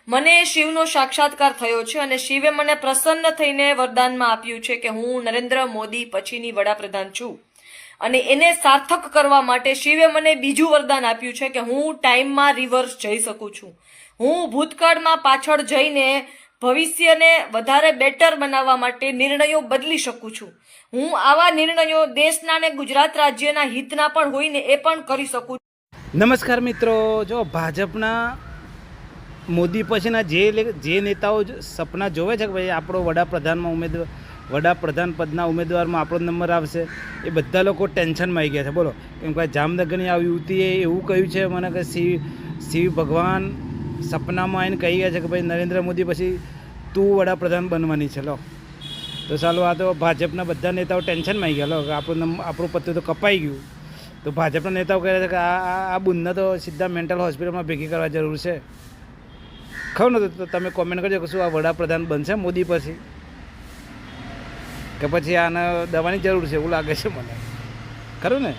મને શિવનો સાક્ષાત્કાર થયો છે અને શિવે મને પ્રસન્ન થઈને વરદાનમાં આપ્યું છે કે હું નરેન્દ્ર મોદી પછીની વડાપ્રધાન છું અને એને સાર્થક કરવા માટે શિવે મને બીજું વરદાન આપ્યું છે કે હું ટાઈમમાં રિવર્સ જઈ શકું છું. હું ભૂતકાળમાં પાછળ જઈને ભવિષ્યને વધારે બેટર બનાવવા માટે નિર્ણયો બદલી શકું છું. હું આવા નિર્ણયો દેશના અને ગુજરાત રાજ્યના હિતના પણ હોય ને એ પણ કરી શકું. નમસ્કાર મિત્રો, જો ભાજપના મોદી પછીના જે નેતાઓ સપના જોવે છે કે ભાઈ આપણો વડાપ્રધાન પદના ઉમેદવારમાં આપણો નંબર આવશે, એ બધા લોકો ટેન્શનમાં આવી ગયા છે. બોલો, કેમ કે જામનગરની આ યુવતીએ એવું કહ્યું છે મને કે શિવ ભગવાન સપનામાં આવીને કહી ગયા છે કે ભાઈ નરેન્દ્ર મોદી પછી તું વડાપ્રધાન બનવાની છે. લો તો ચાલો, આ તો ભાજપના બધા નેતાઓ ટેન્શનમાં આવી ગયા. લો કે આપણું પત્તું તો કપાઈ ગયું. તો ભાજપના નેતાઓ કહે છે કે આ બુનને તો સીધા મેન્ટલ હોસ્પિટલમાં ભેગી કરવા જરૂર છે. ખબર ને? તો તમે કોમેન્ટ કરજો કે શું આ વડાપ્રધાન બનશે મોદી પછી, કે પછી આને દવાની જરૂર છે એવું લાગે છે મને. ખરું ને?